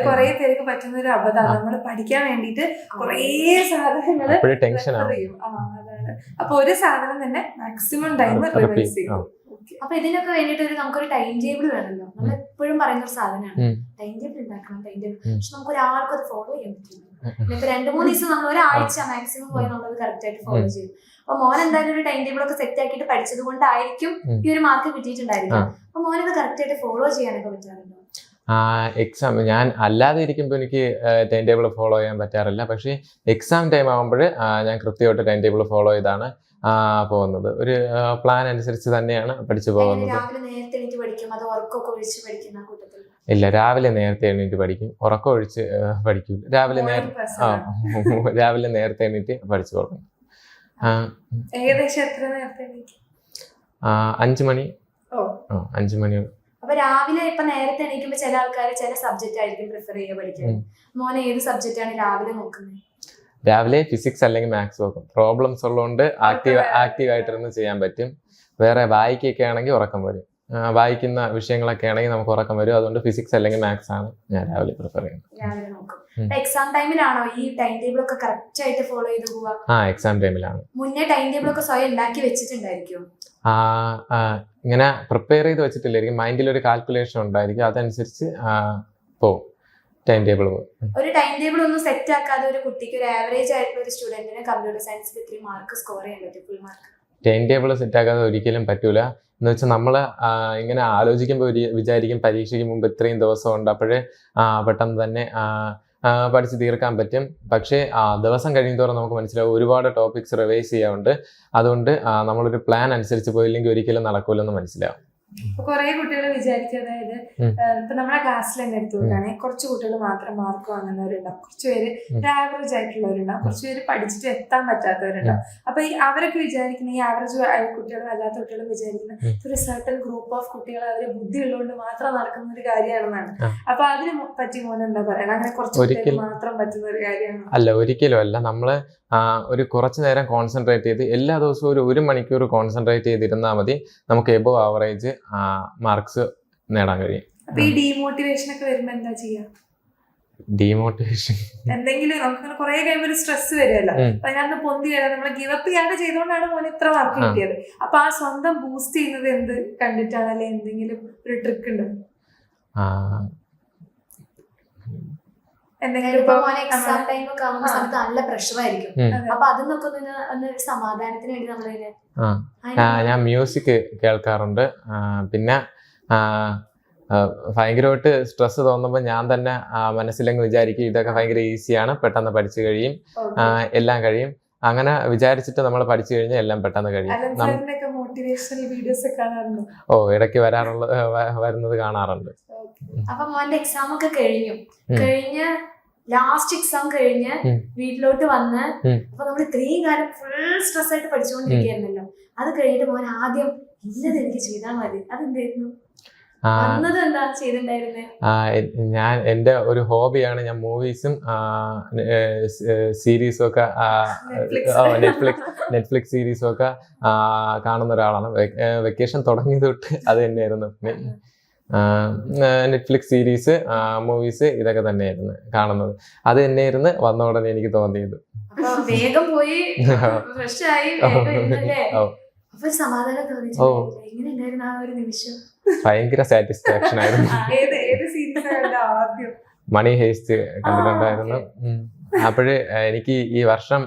കുറെ പേർക്ക് പറ്റുന്ന ഒരു അബദ്ധമാണ്, നമ്മൾ പഠിക്കാൻ വേണ്ടിട്ട് കുറേ സാധനങ്ങൾ ടെൻഷനാണ്. അപ്പൊ ഒരു സാധനം തന്നെ മാക്സിമം ടൈം റിവൈസ് ചെയ്യും. അപ്പൊ ഇതിനൊക്കെ വേണ്ടിട്ട് നമുക്കൊരു ടൈം ടേബിൾ വേണമല്ലോ. നമ്മൾ എപ്പോഴും പറയുന്ന ഒരു സാധനമാണ് ടൈം ടേബിൾ ഉണ്ടാക്കണം, ടൈം ടേബിൾ. പക്ഷെ നമുക്ക് ഒരാൾക്ക് അത് ഫോളോ ചെയ്യാൻ പറ്റില്ല. ഇപ്പൊ 2-3 ദിവസം നമ്മൾ ഒരാഴ്ച മാക്സിമം പോയി നമ്മളത് കറക്റ്റ് ആയിട്ട് ഫോളോ ചെയ്യും. അപ്പൊ മോൻ എന്തായാലും ഒരു ടൈം ടേബിൾ ഒക്കെ സെറ്റ് ആക്കിയിട്ട് പഠിച്ചത് കൊണ്ടായിരിക്കും ഈ ഒരു മാർക്ക് കിട്ടിയിട്ടുണ്ടായിരിക്കും. അപ്പൊ മോനത് കറക്റ്റ് ആയിട്ട് ഫോളോ ചെയ്യാനൊക്കെ പറ്റാറുണ്ടോ? എക്സാം ഞാൻ അല്ലാതെ ഇരിക്കുമ്പോൾ എനിക്ക് ടൈം ടേബിൾ ഫോളോ ചെയ്യാൻ പറ്റാറില്ല. പക്ഷേ എക്സാം ടൈം ആകുമ്പോൾ ഞാൻ കൃത്യമായിട്ട് ടൈം ടേബിൾ ഫോളോ ചെയ്താണ് പോകുന്നത്. ഒരു പ്ലാൻ അനുസരിച്ച് തന്നെയാണ് പഠിച്ചു പോകുന്നത്. ഇല്ല, രാവിലെ നേരത്തെ എണീറ്റ് പഠിക്കും, ഉറക്കം ഒഴിച്ച് പഠിക്കും. രാവിലെ നേരത്തെ എണീറ്റ് പഠിച്ചു കൊടുക്കും. 5 മണി. അപ്പൊ രാവിലെ ഇപ്പൊ നേരത്തെ എണീക്കുമ്പോ ചില ആൾക്കാർ ചില സബ്ജക്റ്റ് ആയിരിക്കും പ്രിഫർ ചെയ്യുക പഠിക്കാൻ. മോനെ ഏത് സബ്ജക്റ്റ് ആണ് രാവിലെ നോക്കുന്നത്? രാവിലെ ഫിസിക്സ് അല്ലെങ്കിൽ മാത്സ് നോക്കും. പ്രോബ്ലംസ് ഉള്ളതുകൊണ്ട് ആക്റ്റീവായിട്ടിരുന്ന് ചെയ്യാൻ പറ്റും. വേറെ വായിക്കൊക്കെ ആണെങ്കിൽ ഉറക്കം വരും. വായിക്കുന്ന വിഷയങ്ങളൊക്കെ ആണെങ്കിൽ നമുക്ക് ഉറക്കം വരും. അതുകൊണ്ട് ഫിസിക്സ് അല്ലെങ്കിൽ മാത്സ് ആണ് ഞാൻ രാവിലെ പ്രിഫർ ചെയ്യുന്നത്. എക്സാം ടൈമിലാണോ ഈ ടൈം ടേബിൾ ഒക്കെ കറക്റ്റ് ആയിട്ട് ഫോളോ ചെയ്ത് പോവാ? എക്സാം ടൈമിലാണ്. മുന്നേ ടൈം ടേബിൾ ഒക്കെ സ്വയം ഉണ്ടാക്കി വെച്ചിട്ടുണ്ടായിരിക്കും? ഇങ്ങനെ പ്രിപ്പയർ ചെയ്ത് വെച്ചിട്ടില്ലായിരിക്കും. മൈൻഡിൽ ഒരു കാൽക്കുലേഷൻ ഉണ്ടായിരിക്കും, അതനുസരിച്ച് പോകും ടൈം ടേബിൾ. ഒരു ടൈം ടേബിൾ ഒന്നും സെറ്റ് ആക്കാതെ ഒരു കുട്ടിക്ക്, ഒരു ആവറേജ് ആയിട്ടുള്ള ഒരു സ്റ്റുഡന്റിന് കമ്പ്യൂട്ടർ സയൻസിൽ 3 മാർക്ക് സ്കോർ ചെയ്യാൻ പറ്റും, full mark? Time table set ആക്കാതെ ഒരിക്കലും പറ്റൂല. എന്ന് വെച്ചാൽ നമ്മൾ ഇങ്ങനെ ആലോചിക്കുമ്പോൾ വിചാരിക്കും പരീക്ഷയ്ക്ക് മുമ്പ് ഇത്രയും ദിവസം ഉണ്ട്, അപ്പോഴേ പെട്ടെന്ന് തന്നെ പഠിച്ച് തീർക്കാൻ പറ്റും. പക്ഷേ ദിവസം കഴിയുന്നതോറും നമുക്ക് മനസ്സിലാവും ഒരുപാട് ടോപ്പിക്സ് റിവൈസ് ചെയ്യാറുണ്ട്. അതുകൊണ്ട് നമ്മളൊരു പ്ലാൻ അനുസരിച്ച് പോയില്ലെങ്കിൽ ഒരിക്കലും നടക്കൂലെന്ന് മനസ്സിലാവും. കുറെ കുട്ടികൾ വിചാരിക്കും, അതായത് ഇപ്പൊ നമ്മുടെ ക്ലാസ്സിൽ തന്നെ എടുത്തു നോക്കുകയാണെങ്കിൽ കുറച്ച് കുട്ടികൾ മാത്രം മാർക്ക് വാങ്ങുന്നവരുണ്ടാവും, കുറച്ച് പേര് ഒരു ആവറേജ് ആയിട്ടുള്ളവരുണ്ടാവും, കുറച്ച് പേര് പഠിച്ചിട്ട് എത്താൻ പറ്റാത്തവരുണ്ടാവും. അപ്പൊ ഈ അവരൊക്കെ വിചാരിക്കുന്ന, ഈ ആവറേജ് കുട്ടികളും അല്ലാത്ത കുട്ടികളും വിചാരിക്കുന്ന ഒരു സർട്ടൻ ഗ്രൂപ്പ് ഓഫ് കുട്ടികൾ അവര് ബുദ്ധി ഉള്ളതുകൊണ്ട് മാത്രം നടക്കുന്ന ഒരു കാര്യമാണെന്നാണ്. അപ്പൊ അതിന് പറ്റി മോനെ എന്താ പറയണ? അങ്ങനെ കുറച്ച് കുട്ടികൾ മാത്രം പറ്റുന്ന ഒരു കാര്യമാണ്? അല്ല, ഒരിക്കലും അല്ല. നമ്മള് ഒരു കുറച്ചു നേരം കോൺസെൻട്രേറ്റ് ചെയ്ത് എല്ലാ ദിവസവും ഒരു മണിക്കൂർ കോൺസെൻട്രേറ്റ് ചെയ്തിരുന്നാൽ മതി, നമുക്ക് എബോവ് ആവറേജ് മാർക്സ് നേടാൻ കഴിയും. അപ്പൊ ഈ ഡീമോട്ടിവേഷൻ ഒക്കെ വരുമ്പോ എന്താ ചെയ്യാ? ഡീമോട്ടിവേഷൻ എന്തെങ്കിലും നമുക്ക് കുറെ കഴിയുമ്പോൾ ഒരു സ്ട്രെസ് വരുമല്ലോ, അപ്പൊ അതിനകത്ത് പൊന്തി വരാം, നമ്മൾ ഗിവ് അപ്പ് ചെയ്യാണ്ട് ചെയ്തുകൊണ്ടാണ് മോനെ ഇത്ര മാർക്ക് കിട്ടിയത്. അപ്പൊ ആ സ്വന്തം ബൂസ്റ്റ് ചെയ്യുന്നത് എന്ത് കണ്ടിട്ടാണ്, അല്ലെ എന്തെങ്കിലും ഒരു ട്രിക്ക് ഉണ്ടോ? എക്സാം ടൈം ഒക്കെ ആവുന്ന സമയത്ത് നല്ല പ്രഷർ ആയിരിക്കും. അപ്പൊ അതിന്നൊക്കെ ഒരു സമാധാനത്തിന് വേണ്ടി നമ്മളതിന് ഞാൻ മ്യൂസിക് കേൾക്കാറുണ്ട്. പിന്നെ ഭയങ്കരമായിട്ട് സ്ട്രെസ് തോന്നുമ്പോൾ ഞാൻ തന്നെ മനസ്സിലങ്ങ് വിചാരിക്കും ഇതൊക്കെ ഭയങ്കര ഈസിയാണ്, പെട്ടെന്ന് പഠിച്ചു കഴിയും, എല്ലാം കഴിയും. അങ്ങനെ വിചാരിച്ചിട്ട് നമ്മൾ പഠിച്ചു കഴിഞ്ഞാൽ എല്ലാം പെട്ടെന്ന് കഴിയും. ഇടയ്ക്ക് വരുന്നത് കാണാറുണ്ട്. അപ്പൊ മോന്റെ എക്സാം ഒക്കെ കഴിഞ്ഞ് ലാസ്റ്റ് എക്സാം കഴിഞ്ഞ് വീട്ടിലോട്ട് വന്ന്, അപ്പൊ നമ്മൾ ഇത്രയും കാലം ഫുൾ സ്ട്രെസ് ആയിട്ട് പഠിച്ചുകൊണ്ടിരിക്കുകയായിരുന്നല്ലോ, അത് കഴിഞ്ഞിട്ട് മോൻ ആദ്യം ഇന്നത് എനിക്ക് ചെയ്താൽ മതി, അതെന്തായിരുന്നു? ഞാൻ എൻ്റെ ഒരു ഹോബിയാണ്, ഞാൻ മൂവീസും സീരീസും ഒക്കെ നെറ്റ്ഫ്ലിക്സ് സീരീസും ഒക്കെ കാണുന്ന ഒരാളാണ്. വെക്കേഷൻ തുടങ്ങിയത് തൊട്ട് അത് തന്നെയായിരുന്നു. നെറ്റ്ഫ്ലിക്സ് സീരീസ്, മൂവീസ് ഇതൊക്കെ തന്നെയായിരുന്നു കാണുന്നത്. അത് തന്നെയായിരുന്നു വന്ന ഉടനെ എനിക്ക് തോന്നിയത്. വേഗം പോയി ഫ്രഷ് ആയി സമാധാനം തോന്നി. എങ്ങനെയുണ്ടായിരുന്നു ആ ഒരു നിമിഷം? ഭയങ്കര സാറ്റിസ്ഫാക്ഷൻ ആയിരുന്നു. മണി ഹേസ്റ്റ് കണ്ടിട്ടുണ്ടായിരുന്നു. അപ്പോഴ് എനിക്ക് ഈ വർഷം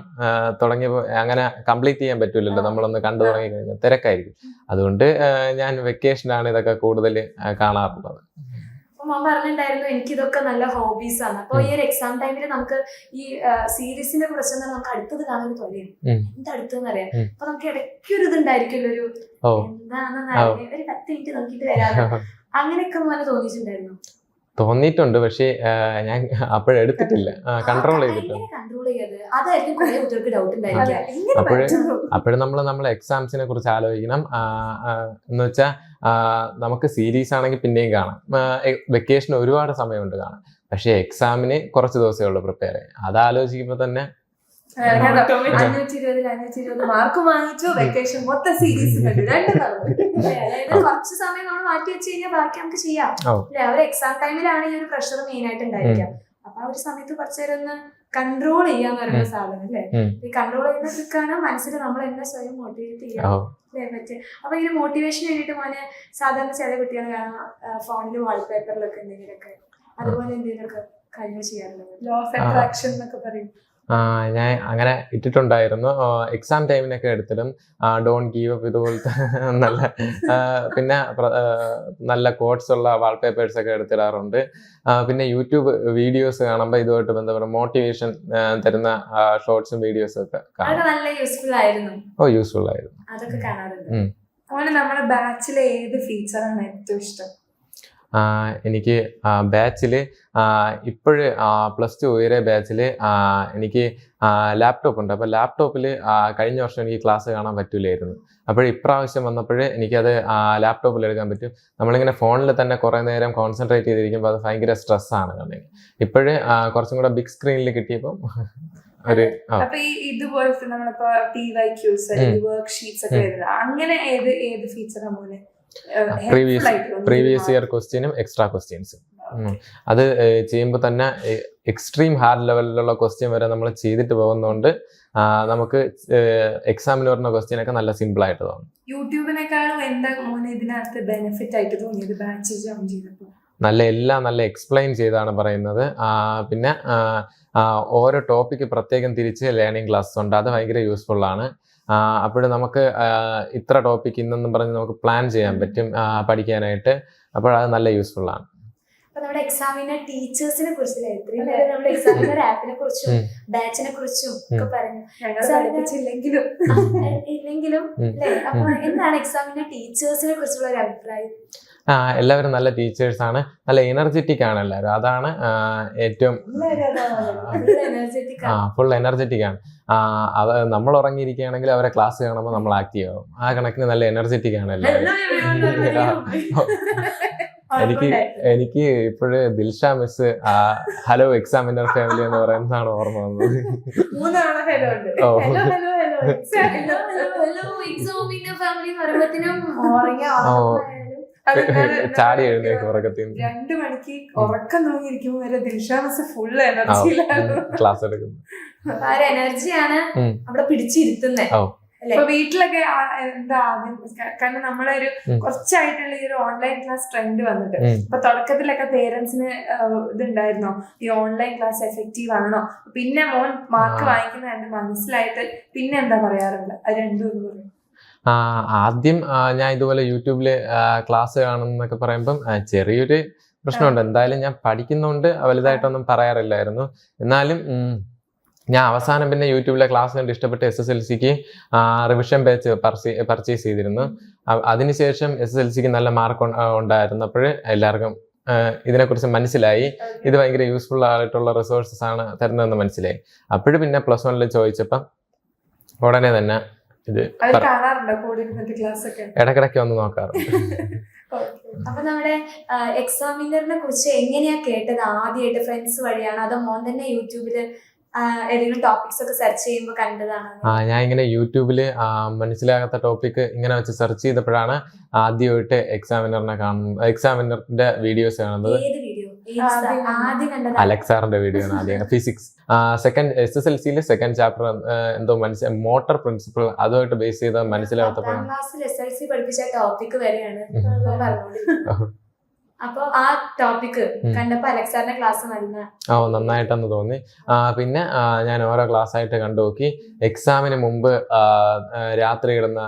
തുടങ്ങിയപ്പോൾ അങ്ങനെ കംപ്ലീറ്റ് ചെയ്യാൻ പറ്റൂലല്ലോ, നമ്മളൊന്ന് കണ്ടു തുടങ്ങി കഴിഞ്ഞാൽ തിരക്കായിരിക്കും. അതുകൊണ്ട് ഞാൻ വെക്കേഷനാണ് ഇതൊക്കെ കൂടുതൽ കാണാറുള്ളത്. മോൻ പറഞ്ഞിട്ടുണ്ടായിരുന്നു എനിക്കിതൊക്കെ നല്ല ഹോബീസ് ആണ്. അപ്പൊ ഈ ഒരു എക്സാം ടൈമിൽ നമുക്ക് ഈ സീരീസിനെ കുറിച്ച് നമുക്ക് അടുത്തത് കാണാൻ തോന്നിയും എന്താ അടുത്തെന്ന് അറിയാം. അപ്പൊ നമുക്ക് ഇടയ്ക്ക് ഒരു ഇതുണ്ടായിരിക്കുമല്ലോ, ഒരു എന്താണെന്ന് ഒരു 10 മിനിറ്റ് നോക്കിയിട്ട് വരാതെ, അങ്ങനെയൊക്കെ മോനെ തോന്നിയിട്ടുണ്ടായിരുന്നു? തോന്നിയിട്ടുണ്ട്, പക്ഷേ ഞാൻ അപ്പോഴെടുത്തിട്ടില്ല, കൺട്രോൾ ചെയ്തിട്ടുണ്ട്. അപ്പോഴും നമ്മൾ എക്സാംസിനെ കുറിച്ച് ആലോചിക്കണം. എന്ന് വെച്ചാൽ നമുക്ക് സീരീസ് ആണെങ്കിൽ പിന്നെയും കാണാം, വെക്കേഷൻ ഒരുപാട് സമയമുണ്ട് കാണാം. പക്ഷെ എക്സാമിന് കുറച്ച് ദിവസമേ ഉള്ളൂ പ്രിപ്പയർ ചെയ്യാൻ. അത് ആലോചിക്കുമ്പോൾ തന്നെ 520 മാർക്ക് വാങ്ങിച്ചു, വെക്കേഷൻ മൊത്തം സീരീസ് കുറച്ച് സമയം നമ്മൾ മാറ്റി വെച്ച് കഴിഞ്ഞാൽ ബാക്കി നമുക്ക് ചെയ്യാം അല്ലെ. അവർ എക്സാം ടൈമിലാണ് ഈ ഒരു പ്രഷർ മെയിൻ ആയിട്ട് ഉണ്ടായിരിക്കാം. അപ്പൊ ആ ഒരു സമയത്ത് കുറച്ചേരം ഒന്ന് കൺട്രോൾ ചെയ്യാന്ന് പറയുന്ന സാധനം അല്ലേ. ഈ കൺട്രോൾ ചെയ്യുന്ന ട്രിക്കാണ് മനസ്സിൽ നമ്മൾ എന്നെ സ്വയം മോട്ടിവേറ്റ് ചെയ്യാം അല്ലേ പറ്റും. അപ്പൊ ഇങ്ങനെ മോട്ടിവേഷൻ വേണ്ടിയിട്ട് മോനെ സാധാരണ ചില കുട്ടികൾ കാണാം ഫോണിൽ വാൾപേപ്പറിലൊക്കെ എന്തെങ്കിലുമൊക്കെ അതുപോലെ എന്തെങ്കിലുമൊക്കെ കാര്യങ്ങൾ ചെയ്യാറുള്ളത്. ലോ ഓഫ് അട്രാക്ഷൻ എന്നൊക്കെ പറയും. ഞാൻ അങ്ങനെ ഇട്ടിട്ടുണ്ടായിരുന്നു. എക്സാം ടൈമിനൊക്കെ എടുത്തിടും. ഡോണ്ട് ഗീവ് അപ്പ് ഇതുപോലത്തെ നല്ല പിന്നെ നല്ല കോട്ട്സ് ഉള്ള വാൾപേപ്പേഴ്സ് ഒക്കെ എടുത്തിടാറുണ്ട്. പിന്നെ യൂട്യൂബ് വീഡിയോസ് കാണുമ്പോൾ ഇതുമായിട്ട് ബന്ധപ്പെട്ട മോട്ടിവേഷൻ തരുന്ന ഷോർട്സും വീഡിയോസും ഒക്കെ യൂസ്ഫുൾ ആയിരുന്നു. യൂസ്ഫുൾ ആയിരുന്നു. അതൊക്കെ കാണാറുണ്ട്. നമ്മുടെ ബാച്ചിലെ ഏത് ഫീച്ചറാണ് ഏറ്റവും ഇഷ്ടം? എനിക്ക് ബാച്ചിൽ ഇപ്പോഴ് +2 ഉയരെ ബാച്ചിൽ എനിക്ക് ലാപ്ടോപ്പ് ഉണ്ട്. അപ്പോൾ ലാപ്ടോപ്പിൽ കഴിഞ്ഞ വർഷം എനിക്ക് ക്ലാസ് കാണാൻ പറ്റില്ലായിരുന്നു. അപ്പോൾ ഇപ്രാവശ്യം വന്നപ്പോൾ എനിക്കത് ലാപ്ടോപ്പിൽ എടുക്കാൻ പറ്റും. നമ്മളിങ്ങനെ ഫോണിൽ തന്നെ കുറേ നേരം കോൺസെൻട്രേറ്റ് ചെയ്തിരിക്കുമ്പോൾ അത് ഭയങ്കര സ്ട്രെസ്സാണ്. കാരണം ഇപ്പോഴ് കുറച്ചും കൂടെ ബിഗ് സ്ക്രീനിൽ കിട്ടിയപ്പോൾ ഒരു ഇതുപോലത്തെ നമ്മളിപ്പോ PYQs വർക്ക് ഷീറ്റ്സ് ഒക്കെ അങ്ങനെ ഏത് ഫീച്ചറാണ് പോലെ പ്രീവിയസ് ഇയർ ക്വസ്റ്റ്യനും എക്സ്ട്രാ ക്വസ്റ്റ്യൻസും അത് ചെയ്യുമ്പോൾ തന്നെ എക്സ്ട്രീം ഹാർഡ് ലെവലിലുള്ള ക്വസ്റ്റ്യൻ വരെ നമ്മൾ ചെയ്തിട്ട് പോകുന്നതുകൊണ്ട് നമുക്ക് എക്സാമിന് വരുന്ന ക്വസ്റ്റ്യൻ ഒക്കെ നല്ല സിമ്പിൾ ആയിട്ട് തോന്നും. യൂട്യൂബിനേക്കാളും എന്താ ഇതിനകത്ത് ബെനിഫിറ്റ് ആയിട്ട് തോന്നിയത് ബാച്ച് ജോയിൻ ചെയ്തപ്പോൾ? എല്ലാം നല്ല എക്സ്പ്ലെയിൻ ചെയ്താണ് പറയുന്നത്. പിന്നെ ഓരോ ടോപ്പിക്ക് പ്രത്യേകം തിരിച്ച് ലേണിംഗ് ക്ലാസ് ഉണ്ട്. അത് ഭയങ്കര യൂസ്ഫുൾ ആണ്. അപ്പോൾ നമുക്ക് ഇത്ര ടോപ്പിക് ഇന്നെന്നും പറഞ്ഞ് നമുക്ക് പ്ലാൻ ചെയ്യാൻ പറ്റും പഠിക്കാനായിട്ട്. അപ്പോൾ അത് നല്ല യൂസ്ഫുൾ ആണ്. അപ്പൊ നമ്മുടെ എക്സാമിന്റെ ടീച്ചേഴ്സിനെ കുറിച്ചല്ലേ ഇത്രയും നേരം നമ്മുടെ എക്സാമിന്റെ ആപ്പിനെ കുറിച്ചും ബാച്ചിനെ കുറിച്ചും ഒക്കെ പറഞ്ഞു. ഞങ്ങൾ പഠിപ്പിച്ചില്ലെങ്കിലും ഇല്ലെങ്കിലും അല്ലേ? അപ്പൊ എന്താണ് എക്സാമിന്റെ ടീച്ചേഴ്സിനെ കുറിച്ചുള്ള ഒരു അഭിപ്രായം? എല്ലാവരും നല്ല ടീച്ചേഴ്സ് ആണ്, നല്ല എനർജറ്റിക് ആണ് എല്ലാവരും. അതാണ് ഏറ്റവും ഫുൾ എനർജറ്റിക് ആണ്. നമ്മൾ ഉറങ്ങിയിരിക്കുകയാണെങ്കിൽ അവരെ ക്ലാസ് കാണുമ്പോൾ നമ്മൾ ആക്റ്റീവ് ആവും. ആ കണക്കിന് നല്ല എനർജറ്റിക് ആണ് എല്ലാവരും. എനിക്ക് ഇപ്പോഴ് Dilsha miss hello examiner family എന്ന് പറയുന്നതാണ് ഓർമ്മ വന്നത്. ചാടി എഴുന്നേക്ക് ഉറക്കത്തിൽ 2 മണിക്ക് ഉറക്കം തൂങ്ങിയിരിക്കുമ്പോ വരെ ദിൽഷ മിസ് ഫുൾ എനർജിയിലാണ് ക്ലാസ് എടുക്കുന്നത്. എനർജിയാണ് അവിടെ പിടിച്ചിരുത്തുന്നത്. ഇപ്പൊ വീട്ടിലൊക്കെ എന്താ ആദ്യം, കാരണം നമ്മളെ ഒരു കുറച്ചായിട്ടുള്ള ഈ ഒരു ഓൺലൈൻ ക്ലാസ് ട്രെൻഡ് വന്നിട്ട് ഇപ്പൊ തുടക്കത്തിലൊക്കെ പേരൻസിന് ഇതുണ്ടായിരുന്നോ ഈ ഓൺലൈൻ ക്ലാസ് എഫക്റ്റീവ് ആണോ, പിന്നെ മോൻ മാർക്ക് വാങ്ങിക്കുന്ന മനസ്സിലായിട്ട് പിന്നെ എന്താ പറയാറുണ്ട്? അത് രണ്ടും പറയും. ആദ്യം ഞാൻ ഇതുപോലെ യൂട്യൂബില് ക്ലാസ് കാണുന്നൊക്കെ പറയുമ്പം ചെറിയൊരു പ്രശ്നമുണ്ട്. എന്തായാലും ഞാൻ പഠിക്കുന്നോണ്ട് വലുതായിട്ടൊന്നും പറയാറില്ലായിരുന്നു. എന്നാലും ഞാൻ അവസാനം പിന്നെ യൂട്യൂബിലെ ക്ലാസ് കണ്ട് ഇഷ്ടപ്പെട്ട് SSLCക്ക് റിവിഷൻ ബാച്ച് പർച്ചേസ് ചെയ്തിരുന്നു. അതിനുശേഷം SSLCക്ക് നല്ല മാർക്ക് ഉണ്ടായിരുന്നപ്പോൾ എല്ലാവർക്കും ഇതിനെക്കുറിച്ച് മനസ്സിലായി. ഇത് ഭയങ്കര യൂസ്ഫുൾ ആയിട്ടുള്ള റിസോഴ്സസ് ആണ് തരുന്നതെന്ന് മനസ്സിലായി. അപ്പോഴും പിന്നെ +1 ചോദിച്ചപ്പം ഉടനെ തന്നെ ഇത് ഇടക്കിടയ്ക്ക് വന്ന് നോക്കാറുണ്ട്. അപ്പൊ നമ്മുടെ എക്സാമിനറിനെ കുറിച്ച് എങ്ങനെയാ കേട്ടത്? ആദ്യമായിട്ട് ഫ്രണ്ട്സ് വഴിയാണോ അതോ മോൻ തന്നെ യൂട്യൂബില് ഏതെങ്കിലും ടോപ്പിക്സ് ഒക്കെ സെർച്ച് ചെയ്യുമ്പോൾ കണ്ടതാണ്? ഞാൻ ഇങ്ങനെ യൂട്യൂബില് മനസ്സിലാകാത്ത ടോപ്പിക് ഇങ്ങനെ വെച്ച് സെർച്ച് ചെയ്തപ്പോഴാണ് ആദ്യമായിട്ട് എക്സാമിനറിന്റെ വീഡിയോസ് കാണുന്നത്. അലക്സാറിന്റെ വീഡിയോ ആണ് ആദ്യം. ഫിസിക്സ് സെക്കൻഡ് SSLCയിലെ സെക്കൻഡ് ചാപ്റ്റർ എന്തോ മോട്ടർ പ്രിൻസിപ്പിൾ, അതുമായിട്ട് ബേസ് ചെയ്ത് മനസ്സിലാകത്തപ്പോഴാണ്. അപ്പൊ ആ ടോപ്പിക് കണ്ടപ്പോ അലക്സാറിന്റെ ക്ലാസ് നന്നായിട്ടെന്ന് തോന്നി. പിന്നെ ഞാൻ ഓരോ ക്ലാസ് ആയിട്ട് കണ്ടു നോക്കി. എക്സാമിന് മുമ്പ് രാത്രി ഇടുന്ന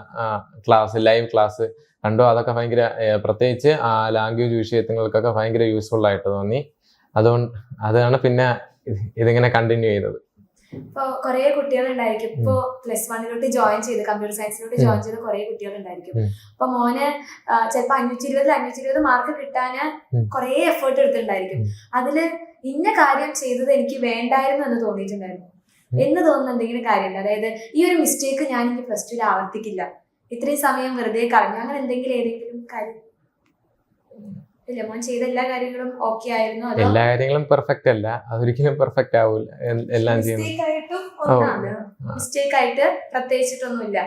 ലൈവ് ക്ലാസ് കണ്ടു. അതൊക്കെ ഭയങ്കര, പ്രത്യേകിച്ച് ലാംഗ്വേജ് വിഷയങ്ങൾക്കൊക്കെ ഭയങ്കര യൂസ്ഫുൾ ആയിട്ട് തോന്നി. അതാണ് പിന്നെ ഇതിങ്ങനെ കണ്ടിന്യൂ ചെയ്തത്. ഇപ്പൊ കുറെ കുട്ടികളുണ്ടായിരിക്കും ഇപ്പൊ +1 ജോയിൻ ചെയ്ത് കമ്പ്യൂട്ടർ സയൻസിലോട്ട് ജോയിൻ ചെയ്ത കുറെ കുട്ടികളുണ്ടായിരിക്കും. അപ്പൊ മോന് ചിലപ്പോ 520 മാർക്ക് കിട്ടാന് കുറെ എഫേർട്ട് എടുത്തിട്ടുണ്ടായിരിക്കും. അതില് ഇന്ന കാര്യം ചെയ്തത് എനിക്ക് വേണ്ടായിരുന്നു എന്ന് തോന്നിയിട്ടുണ്ടായിരുന്നു എന്ന് തോന്നുന്ന എന്തെങ്കിലും കാര്യമുണ്ട്? അതായത് ഈ ഒരു മിസ്റ്റേക്ക് ഞാൻ ഇനി +2 ആവർത്തിക്കില്ല, ഇത്രയും സമയം വെറുതെ കളഞ്ഞു, അങ്ങനെ ഏതെങ്കിലും കാര്യം? ഇല്ല, മോൻ ചെയ്ത എല്ലാ കാര്യങ്ങളും ഓക്കെ ആയിരുന്നു? എല്ലാ കാര്യങ്ങളും പെർഫെക്റ്റ് അല്ല, അതൊരിക്കലും പെർഫെക്റ്റ് ആവൂല. എല്ലാം മിസ്റ്റേക്ക് ആയിട്ട് പ്രത്യേകിച്ചിട്ടൊന്നുമില്ല.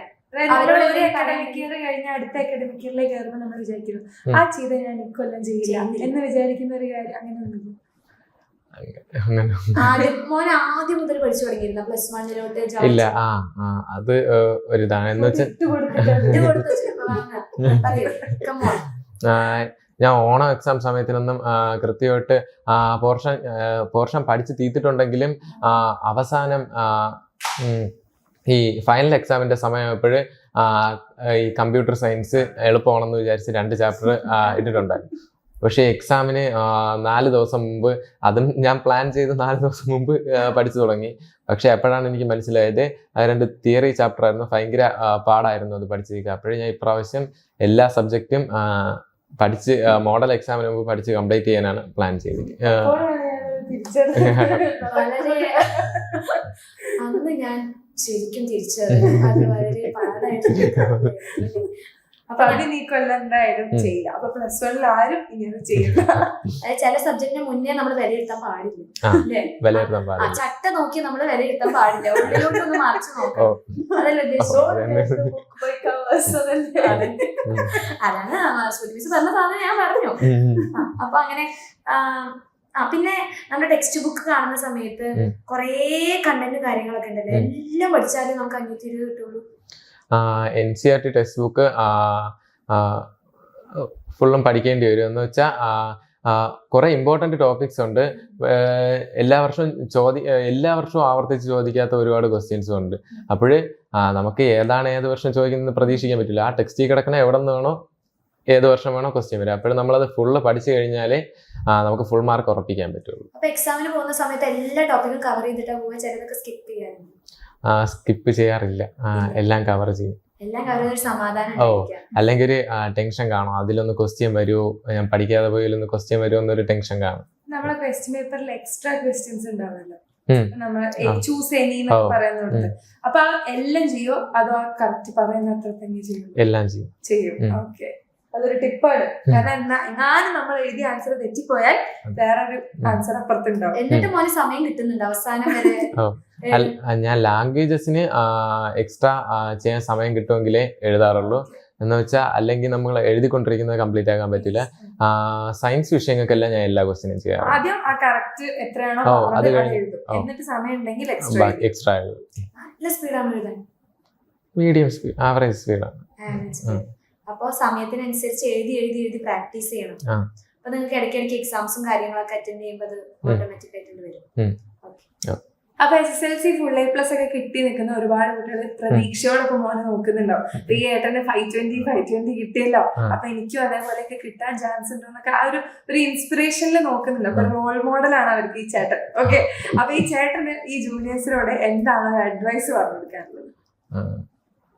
ഒരു അക്കാഡമിക് ഇയർ കഴിഞ്ഞ അടുത്ത അക്കാഡമിക് ഇയറിലേക്ക് കയറുമ്പോൾ നമ്മൾ വിചാരിക്കുന്നു ആ ചെയ്ത ഞാൻ ഇക്കൊല്ലം ചെയ്യില്ല എന്ന് വിചാരിക്കുന്ന ഒരു കാര്യം അങ്ങനെ ഒന്നുമില്ല. മോൻ ആദ്യം മുതൽ പഠിച്ചു തുടങ്ങിയിരുന്ന +1 ഇല്ല. അത് ഒരിതാണ് എന്ന് വെച്ചാൽ ഞാൻ ഓണം എക്സാം സമയത്തിനൊന്നും കൃത്യമായിട്ട് പോർഷൻ പഠിച്ച് തീർത്തിട്ടുണ്ടെങ്കിലും അവസാനം ഈ ഫൈനൽ എക്സാമിന്റെ സമയമായപ്പോഴ് ഈ കമ്പ്യൂട്ടർ സയൻസ് എളുപ്പമാണെന്ന് വിചാരിച്ച് 2 ചാപ്റ്റർ ഇട്ടിട്ടുണ്ടായിരുന്നു. പക്ഷേ എക്സാമിന് 4 ദിവസം മുമ്പ്, അതും ഞാൻ പ്ലാൻ ചെയ്ത് 4 ദിവസം മുമ്പ് പഠിച്ചു തുടങ്ങി. പക്ഷെ അപ്പോഴാണ് എനിക്ക് മനസ്സിലായത് 2 തിയറി ചാപ്റ്റർ ആയിരുന്നു, ഭയങ്കര പാടായിരുന്നു അത് പഠിച്ചിരിക്കുക. അപ്പോഴേ ഞാൻ ഇപ്രാവശ്യം എല്ലാ സബ്ജക്റ്റും പഠിച്ച് മോഡൽ എക്സാമിന് മുമ്പ് പഠിച്ച് കംപ്ലീറ്റ് ചെയ്യാനാണ് പ്ലാൻ ചെയ്തത്. അന്ന് ഞാൻ ശരിക്കും തിരിച്ചറിഞ്ഞു അത് വളരെ പാടായിട്ട്. അപ്പൊ അത് നീ കൊല്ലണ്ടായാലും ചെയ്യില്ല. അപ്പൊ +1 ആരും ഇങ്ങനെ ചെയ്യില്ല. ചില സബ്ജക്റ്റിന് മുന്നേ നമ്മൾ വിലയിരുത്താൻ പാടില്ല. ചട്ട നോക്കി നമ്മൾ വിലയിരുത്താൻ പാടില്ല, ഉള്ളിലോട്ടൊന്ന് മറിച്ച് നോക്കാം. അതല്ല അതാണ് മിസ് പറഞ്ഞ സാധനം ഞാൻ പറഞ്ഞു. അപ്പൊ അങ്ങനെ പിന്നെ നമ്മുടെ ടെക്സ്റ്റ് ബുക്ക് കാണുന്ന സമയത്ത് കൊറേ കണ്ടന്റ് കാര്യങ്ങളൊക്കെ ഉണ്ടല്ലോ, എല്ലാം പഠിച്ചാലും നമുക്ക് 520 കിട്ടുള്ളൂ. NCERT ടെക്സ്റ്റ് ബുക്ക് ഫുള്ളും പഠിക്കേണ്ടി വരും. എന്ന് വെച്ചാൽ കുറെ ഇമ്പോർട്ടന്റ് ടോപ്പിക്സ് ഉണ്ട്. എല്ലാ വർഷവും ആവർത്തിച്ച് ചോദിക്കാത്ത ഒരുപാട് ക്വസ്റ്റ്യൻസും ഉണ്ട്. അപ്പോഴ് നമുക്ക് ഏത് വർഷം ചോദിക്കുന്നത് പ്രതീക്ഷിക്കാൻ പറ്റില്ല. ആ ടെക്സ്റ്റിൽ കിടക്കണ എവിടെ നിന്ന് വേണോ ഏത് വർഷം വേണോ ക്വസ്റ്റ്യൻ വരും. അപ്പോഴും നമ്മളത് ഫുള്ള് പഠിച്ചു കഴിഞ്ഞാലേ നമുക്ക് ഫുൾ മാർക്ക് ഉറപ്പിക്കാൻ പറ്റുള്ളൂ. അപ്പൊ എക്സാമിന് പോകുന്ന സമയത്ത് എല്ലാ ടോപ്പിക്കും കവർ ചെയ്തിട്ടാ പോവുക, ചിലതൊക്കെ സ്കിപ്പ് ചെയ്യാറുണ്ട്? സ്കിപ്പ് ചെയ്യാറില്ല, എല്ലാം കവർ ചെയ്യും. എല്ലാം കവർ ചെയ്തൊരു സമാധാനം ഓ, ഉണ്ടായിരിക്കാം. അല്ലെങ്കിൽ ഒരു ടെൻഷൻ കാണും, അതിലൊന്ന് ക്വസ്റ്റ്യൻ വരുമോ, ഞാൻ പഠിക്കാതെ പോയാലൊന്ന് ക്വസ്റ്റ്യൻ വരുമോ എന്നൊരു ടെൻഷൻ കാണും. നമ്മളെ ക്വസ്റ്റ്യൻ പേപ്പറിൽ എക്സ്ട്രാ ക്വസ്റ്റ്യൻസ് ഉണ്ടാവുമല്ലോ, ഉം. നമ്മൾ ആ. ചൂസ് എന്നൊക്കെ ഓ. പറയുന്നുണ്ട്. അപ്പൊ ആ എല്ലാം ചെയ്യോ അതോ ആ കറക്റ്റ് പറയുന്ന അത്ര തന്നെ ചെയ്യും? എല്ലാം ചെയ്യും. ചെയ്യും. ഉം. ഓക്കെ, അതൊരു ടിപ്പാണ്. കാരണം എങ്ങാനും നമ്മൾ എഴുതിയ ആൻസർ തെറ്റിപ്പോയാൽ വേറൊരു ആൻസർ അപ്പുറത്തുണ്ടാവും. എന്നിട്ട് മോന് സമയം കിട്ടുന്നുണ്ട് അവസാനം വരെ? ഓ. ഞാൻ ലാംഗ്വേജസിന് എക്സ്ട്രാ ചെയ്യാൻ സമയം കിട്ടുമെങ്കിലേ എഴുതാറുള്ളൂ. എന്ന് വെച്ചാൽ അല്ലെങ്കിൽ നമ്മൾ എഴുതിക്കൊണ്ടിരിക്കുന്നത് കംപ്ലീറ്റ് ആക്കാൻ പറ്റില്ല. സയൻസ് വിഷയങ്ങൾക്കെല്ലാം ഞാൻ എല്ലാ ക്വസ്റ്റ്യനും ചെയ്യാറുണ്ട്. ആദ്യം ആ കറക്റ്റ് എത്രയാണോ ഓ, പറഞ്ഞത് അത് അത് കഴിഞ്ഞ്. എഴുതും. ഓ. എന്നിട്ട് സമയം ഉണ്ടെങ്കിൽ എക്സ്ട്രാ എക്സ്ട്രാ എഴുതും. നല്ല സ്പീഡാണ് എഴുതാൻ. മീഡിയം സ്പീഡ്, ആവറേജ് സ്പീഡാണ്. അപ്പൊ സമയത്തിനനുസരിച്ച് എഴുതി എഴുതി എഴുതി പ്രാക്ടീസ് ചെയ്യണം. ആ. അപ്പൊ നിങ്ങൾക്ക് ഇടയ്ക്കിടയ്ക്ക് എക്സാംസും കാര്യങ്ങളൊക്കെ അറ്റൻഡ് ചെയ്യുമ്പോൾ അത് ഓട്ടോമാറ്റിക് ആയിട്ട് വരും. ആ. അപ്പൊ SSLC ഫുൾ A+ ഒക്കെ കിട്ടി നിൽക്കുന്ന ഒരുപാട് കുട്ടികൾ പ്രതീക്ഷയോടൊപ്പം മോനെ നോക്കുന്നുണ്ടാവും. അപ്പൊ ഈ ഏട്ടന് 520 കിട്ടിയല്ലോ, അപ്പൊ എനിക്കും അതേപോലെയൊക്കെ കിട്ടാൻ ചാൻസ് ഉണ്ടോ എന്നൊക്കെ ആ ഒരു ഇൻസ്പിറേഷനിൽ നോക്കുന്നുണ്ട്. അപ്പൊ റോൾ മോഡലാണ് അവർക്ക് ഈ ചേട്ടൻ. ഓക്കെ, അപ്പൊ ഈ ചേട്ടന് ഈ ജൂനിയേഴ്സിനോട് എന്താണ് അഡ്വൈസ് പറഞ്ഞു കൊടുക്കാറുള്ളത്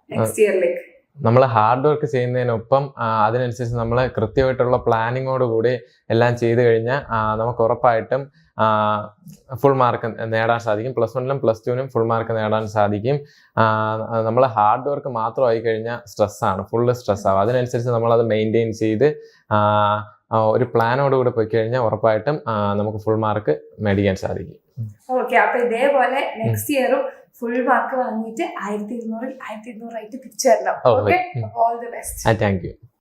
നെക്സ്റ്റ് ഇയറിലേക്ക്? നമ്മൾ ഹാർഡ് വർക്ക് ചെയ്യുന്നതിനൊപ്പം അതിനനുസരിച്ച് നമ്മൾ കൃത്യമായിട്ടുള്ള പ്ലാനിങ്ങോട് കൂടി എല്ലാം ചെയ്തു കഴിഞ്ഞാൽ നമുക്ക് ഉറപ്പായിട്ടും ഫുൾ മാർക്ക് നേടാൻ സാധിക്കും. +1ലും +2നും ഫുൾ മാർക്ക് നേടാൻ സാധിക്കും. നമ്മൾ ഹാർഡ് വർക്ക് മാത്രമായി കഴിഞ്ഞാൽ സ്ട്രെസ്സാണ്, ഫുള്ള് സ്ട്രെസ്സാവും. അതിനനുസരിച്ച് നമ്മളത് മെയിൻറ്റെയിൻ ചെയ്ത് ഒരു പ്ലാനോടുകൂടി പോയി കഴിഞ്ഞാൽ ഉറപ്പായിട്ടും നമുക്ക് ഫുൾ മാർക്ക് മേടിക്കാൻ സാധിക്കും. ഓക്കെ, അപ്പൊ ഇതേപോലെ നെക്സ്റ്റ് ഇയറും ഫുൾ മാർക്ക് വാങ്ങിയിട്ട് 1200 ആയിട്ട് തിരിച്ചു വരണം. Okay, all the best. Thank you.